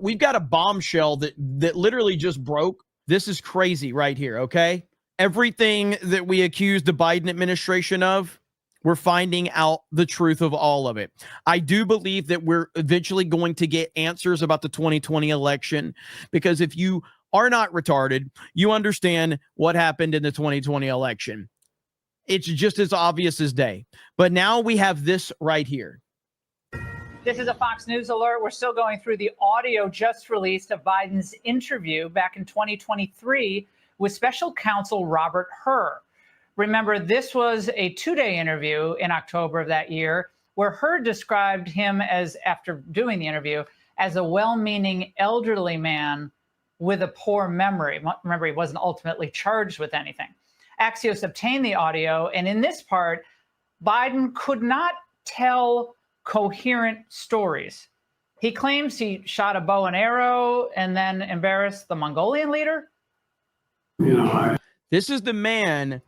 We've got a bombshell that literally just broke. This is crazy right here, okay? Everything that we accused the Biden administration of, we're finding out the truth of all of it. I do believe that we're eventually going to get answers about the 2020 election, because if you are not retarded, you understand what happened in the 2020 election. It's just as obvious as day. But now we have this right here. This is a Fox News alert. We're still going through the audio just released of Biden's interview back in 2023 with special counsel Robert Hur. Remember, this was a two-day interview in October of that year where Hur described him as, after doing the interview, as a well-meaning elderly man with a poor memory. Remember, he wasn't ultimately charged with anything. Axios obtained the audio, and in this part, Biden could not tell coherent stories. He claims he shot a bow and arrow and then embarrassed the Mongolian leader. This is the man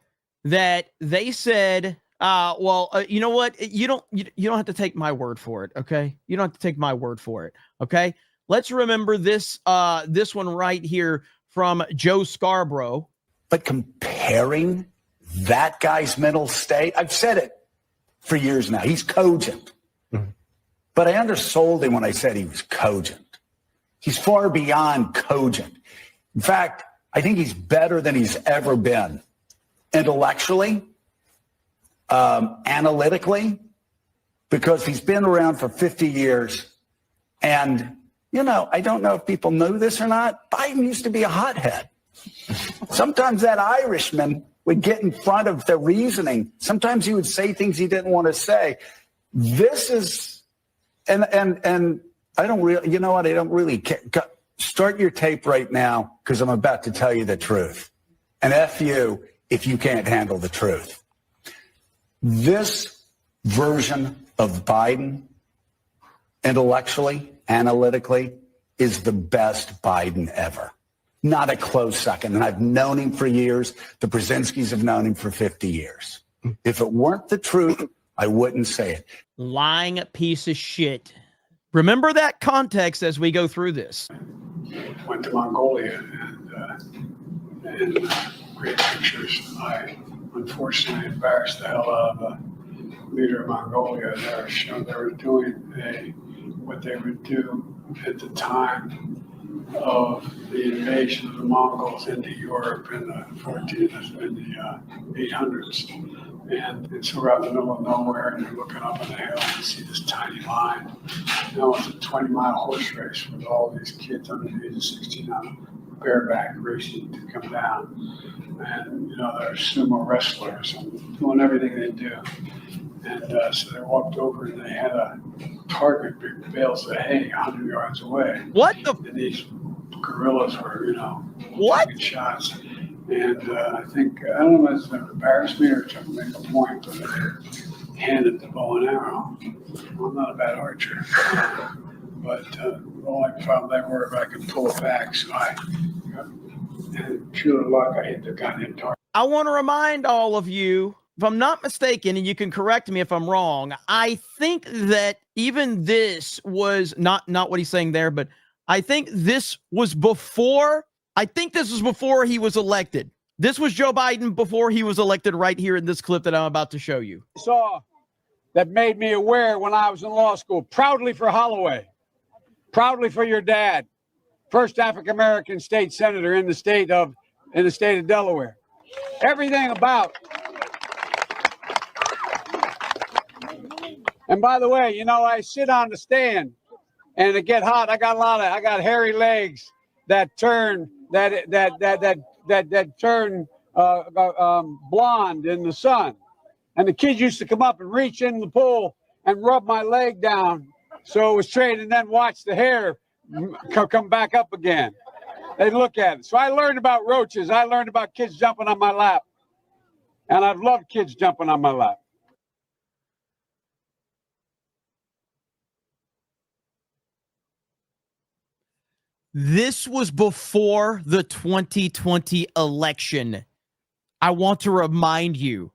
that they said, you know what? You don't have to take my word for it, okay? You don't have to take my word for it, okay? Let's remember this one right here from Joe Scarborough. But comparing that guy's mental state, I've said it for years now, he's cogent. But I undersold him when I said he was cogent. He's far beyond cogent. In fact, I think he's better than he's ever been. Intellectually, analytically, because he's been around for 50 years. And, I don't know if people know this or not, Biden used to be a hothead. Sometimes that Irishman would get in front of the reasoning. Sometimes he would say things he didn't want to say. This is... And I don't really, I don't really care. Start your tape right now, because I'm about to tell you the truth. And F you if you can't handle the truth. This version of Biden, intellectually, analytically, is the best Biden ever. Not a close second. And I've known him for years. The Brzezinskis have known him for 50 years. If it weren't the truth, I wouldn't say it. Lying piece of shit. Remember that context as we go through this. Went to Mongolia and great pictures. I unfortunately embarrassed the hell out of the leader of Mongolia. They were doing what they would do at the time of the invasion of the Mongols into Europe in the 800s. And so we're out in the middle of nowhere, and you're looking up on the hill and you see this tiny line. Now it's a 20-mile horse race with all these kids under the age of 16 on bareback racing to come down. And, they're sumo wrestlers and doing everything they do. And so they walked over and they had a target, big bales of hay 100 yards away. What the? And these guerrillas were, taking shots. And I don't know if it's embarrassed me or to make a point, but I handed the bow and arrow. I'm not a bad archer. But the only problem they were if I could pull it back. So and pure luck, I hit the goddamn target. I want to remind all of you, if I'm not mistaken, and you can correct me if I'm wrong, I think that even this was not what he's saying there, but I think this was before he was elected. This was Joe Biden before he was elected, right here in this clip that I'm about to show you. Saw that made me aware when I was in law school, proudly for Holloway, proudly for your dad, first African-American state senator in the state of Delaware. Everything about. And by the way, I sit on the stand and it get hot. I got hairy legs that turn blonde in the sun. And the kids used to come up and reach in the pool and rub my leg down so it was straight, and then watch the hair come back up again. They look at it. So I learned about roaches. I learned about kids jumping on my lap. And I've loved kids jumping on my lap. This was before the 2020 election. I want to remind you,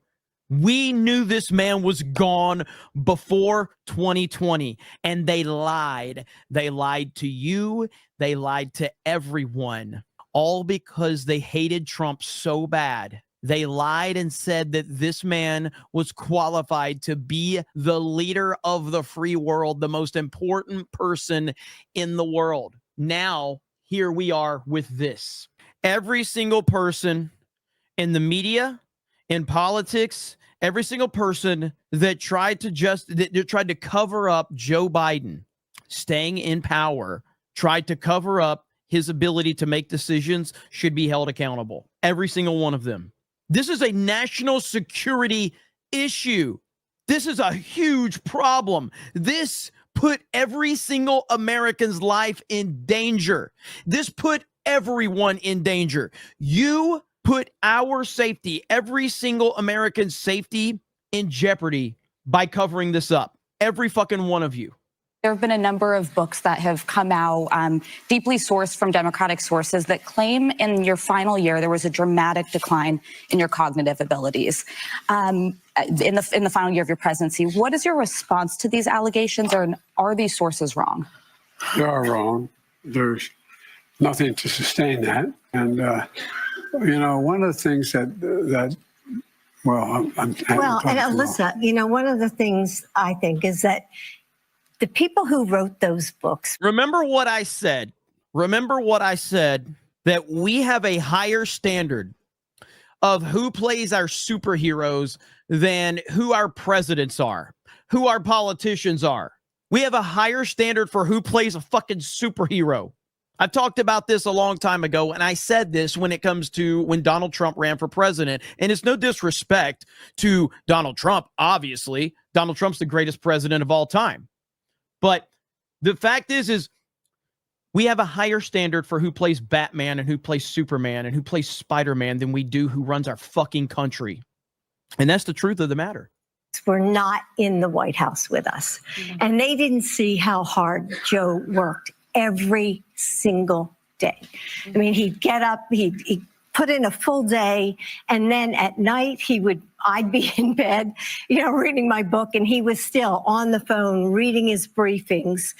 We knew this man was gone before 2020, and they lied. They lied to you. They lied to everyone, all because they hated Trump so bad. They lied and said that this man was qualified to be the leader of the free world, the most important person in the world. Now, here we are with this. Every single person in the media, in politics, every single person that tried to cover up Joe Biden staying in power, tried to cover up his ability to make decisions, should be held accountable. Every single one of them. This is a national security issue. This is a huge problem. This put every single American's life in danger. This put everyone in danger. You put our safety, every single American's safety, in jeopardy by covering this up. Every fucking one of you. There have been a number of books that have come out, deeply sourced from Democratic sources, that claim in your final year there was a dramatic decline in your cognitive abilities in the final year of your presidency. What is your response to these allegations, or are these sources wrong? They are wrong. There's nothing to sustain that. And, one of the things that well, I'm and Alyssa, one of the things I think is that the people who wrote those books. Remember what I said. Remember what I said, that we have a higher standard of who plays our superheroes than who our presidents are, who our politicians are. We have a higher standard for who plays a fucking superhero. I talked about this a long time ago, and I said this when it comes to when Donald Trump ran for president. And it's no disrespect to Donald Trump, obviously. Donald Trump's the greatest president of all time. But the fact is we have a higher standard for who plays Batman and who plays Superman and who plays Spider-Man than we do who runs our fucking country. And that's the truth of the matter. Were not in the White House with us. And they didn't see how hard Joe worked every single day. I mean, he'd get up, he'd put in a full day, and then at night I'd be in bed, reading my book, and he was still on the phone reading his briefings.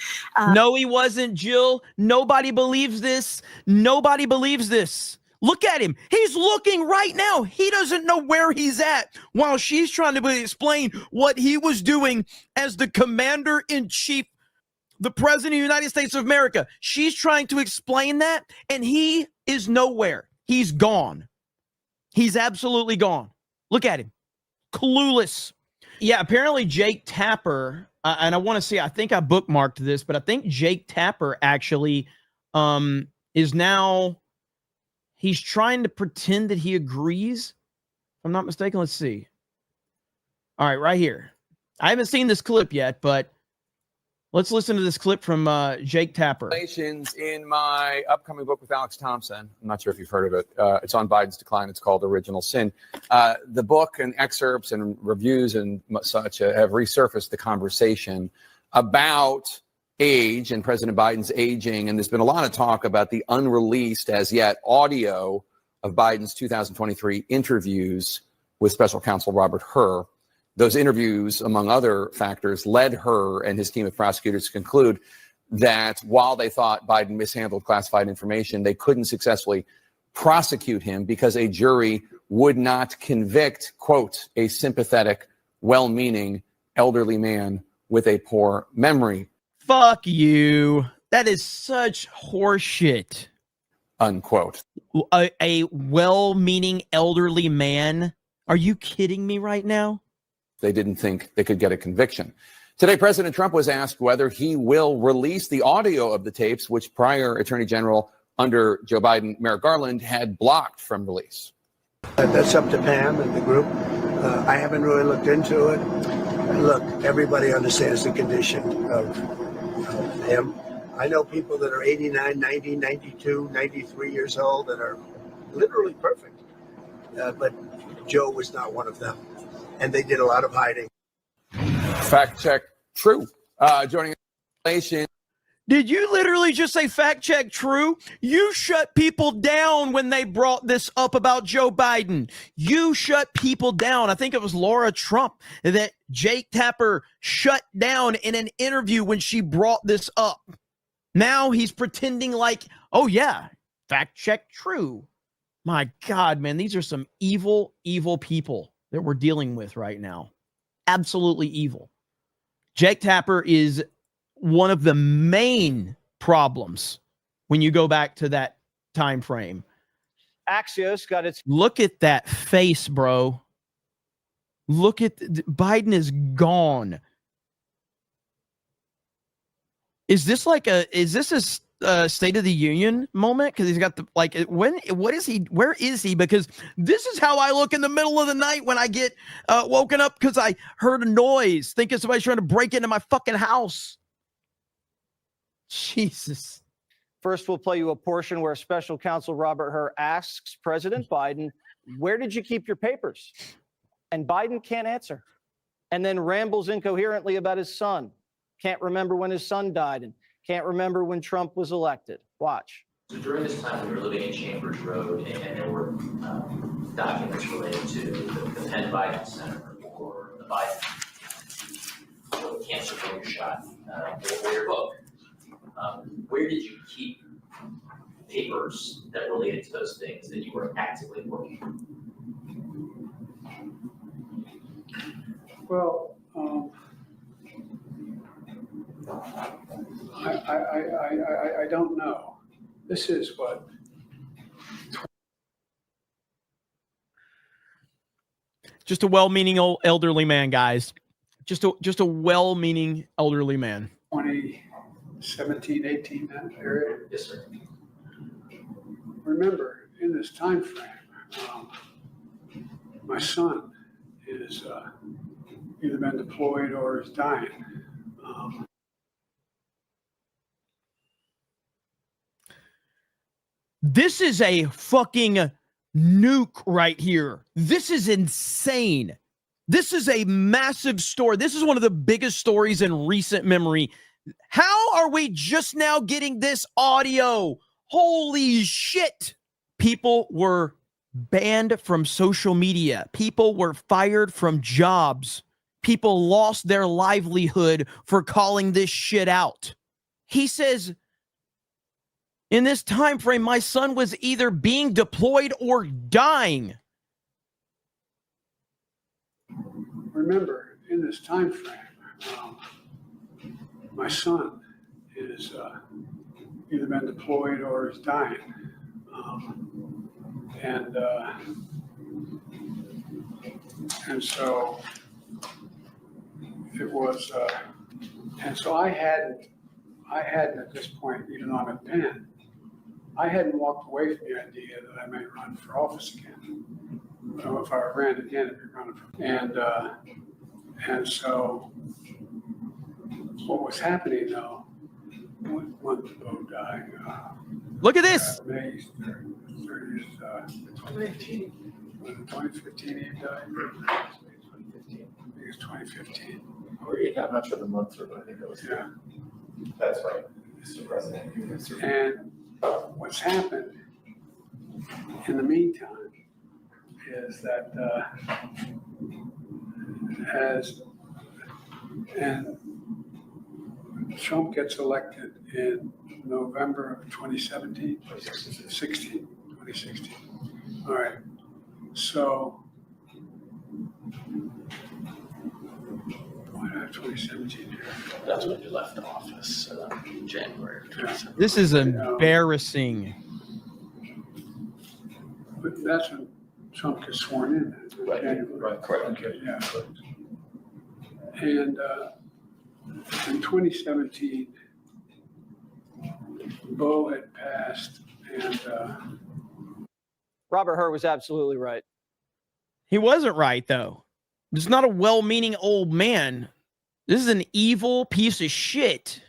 No, he wasn't, Jill. Nobody believes this. Nobody believes this. Look at him. He's looking right now. He doesn't know where he's at while she's trying to explain what he was doing as the commander-in-chief, the president of the United States of America. She's trying to explain that, and he is nowhere. He's gone. He's absolutely gone. Look at him. Clueless. Yeah, apparently Jake Tapper, and I want to see, I think I bookmarked this, but I think Jake Tapper actually is now, he's trying to pretend that he agrees. If I'm not mistaken, let's see. All right, right here. I haven't seen this clip yet, but let's listen to this clip from Jake Tapper. In my upcoming book with Alex Thompson, I'm not sure if you've heard of it. It's on Biden's decline. It's called Original Sin. The book and excerpts and reviews and such have resurfaced the conversation about age and President Biden's aging. And there's been a lot of talk about the unreleased as yet audio of Biden's 2023 interviews with special counsel Robert Hur. Those interviews, among other factors, led Hur and his team of prosecutors to conclude that while they thought Biden mishandled classified information, they couldn't successfully prosecute him because a jury would not convict, quote, a sympathetic, well-meaning elderly man with a poor memory. Fuck you. That is such horseshit. Unquote. A well-meaning elderly man? Are you kidding me right now? They didn't think they could get a conviction. Today, President Trump was asked whether he will release the audio of the tapes, which prior Attorney General under Joe Biden, Merrick Garland, had blocked from release. That's up to Pam and the group. I haven't really looked into it. Look, everybody understands the condition of him. I know people that are 89, 90, 92, 93 years old that are literally perfect. But Joe was not one of them. And they did a lot of hiding. Fact check, true. Joining us, Did you literally just say fact check true? You shut people down when they brought this up about Joe Biden. You shut people down. I think it was Laura Trump that Jake Tapper shut down in an interview when she brought this up. Now he's pretending like, oh yeah, fact check true. My God, man, these are some evil, evil people that we're dealing with right now. Absolutely evil. Jake Tapper is one of the main problems when you go back to that time frame. Axios got its Look at that face, bro. Look at Biden is gone. Is this a State of the Union moment? Because he's got the what is he? Where is he? Because this is how I look in the middle of the night when I get woken up because I heard a noise, thinking somebody's trying to break into my fucking house. Jesus. First, we'll play you a portion where Special Counsel Robert Hur asks President Biden, "Where did you keep your papers?" And Biden can't answer, and then rambles incoherently about his son. Can't remember when his son died, and can't remember when Trump was elected. Watch. So during this time, we were living in Chambers Road, and there were documents related to the Penn Biden Center or the Biden cancer failure shot or your book. Where did you keep papers that related to those things that you were actively working on? Well, I don't know. This is what. Just a well-meaning old elderly man, guys. Just a well-meaning elderly man. 2017, 18, that area. Yes, sir. Remember, in this time frame, my son is either been deployed or is dying. This is a fucking nuke right here. This is insane. This is a massive story. This is one of the biggest stories in recent memory. How are we just now getting this audio? Holy shit. People were banned from social media. People were fired from jobs. People lost their livelihood for calling this shit out. He says, in this time frame, my son was either being deployed or dying. Remember, in this time frame, my son is either been deployed or is dying. And so it was, and so I hadn't at this point, even though I'm at Penn, I hadn't walked away from the idea that I may run for office again. So if I ran again, it'd be running for, and so what was happening though, when Bo died, Look at this. May 30th, 2015. Was it 2015 he died? 2015. I think it's 2015. I'm not sure the month, but I think that was. Yeah. That's right, Mr. President. And what's happened in the meantime is that Trump gets elected in November of 2017, 2016. All right. So, why not 2017 here? That's when you left office, January of 2017. This is embarrassing. But that's when Trump gets sworn in. Right, January. right, correct. Okay, yeah. And in 2017, Bo had passed, and Robert Hur was absolutely right. He wasn't right, though. This is not a well-meaning old man. This is an evil piece of shit.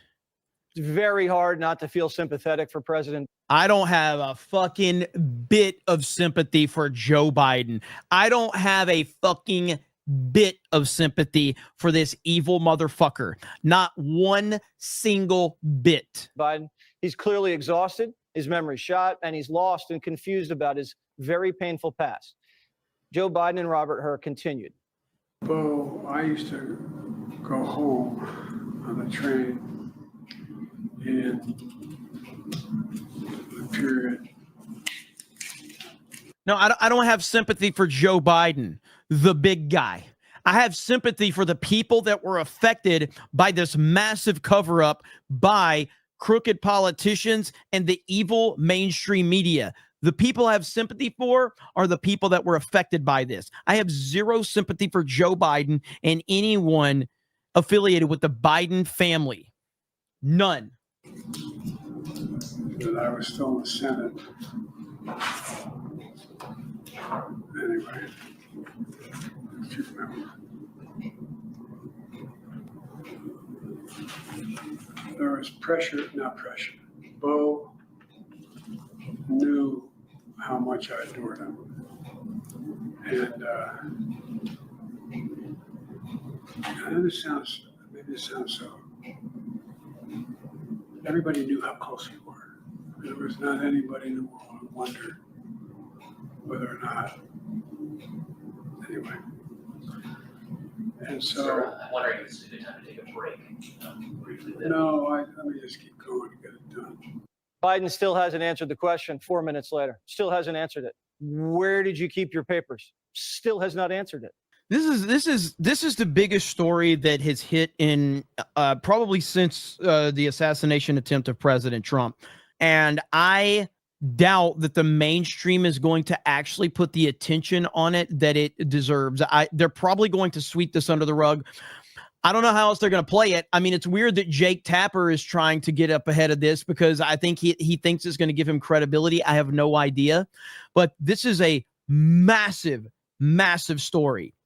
It's very hard not to feel sympathetic for President. I don't have a fucking bit of sympathy for Joe Biden. I don't have a fucking bit of sympathy for this evil motherfucker. Not one single bit. Biden, he's clearly exhausted, his memory's shot, and he's lost and confused about his very painful past. Joe Biden and Robert Hur continued. Bo, I used to go home on the train in the period. No, I don't have sympathy for Joe Biden, the big guy. I have sympathy for the people that were affected by this massive cover-up by crooked politicians and the evil mainstream media. The people I have sympathy for are the people that were affected by this. I have zero sympathy for Joe Biden and anyone affiliated with the Biden family. None. That I was still in the Senate. Anyway, if you remember. There was not pressure. Bo knew how much I adored him. And maybe it sounds so. Everybody knew how close we were. There was not anybody in the world who wondered whether or not. Anyway. And so. I'm wondering if this is a good time to take a break. Briefly. No, let me just keep going and get it done. Biden still hasn't answered the question 4 minutes later. Still hasn't answered it. Where did you keep your papers? Still has not answered it. This is the biggest story that has hit in probably since the assassination attempt of President Trump. And I doubt that the mainstream is going to actually put the attention on it that it deserves. They're probably going to sweep this under the rug. I don't know how else they're going to play it. I mean, it's weird that Jake Tapper is trying to get up ahead of this because I think he thinks it's going to give him credibility. I have no idea. But this is a massive, massive story.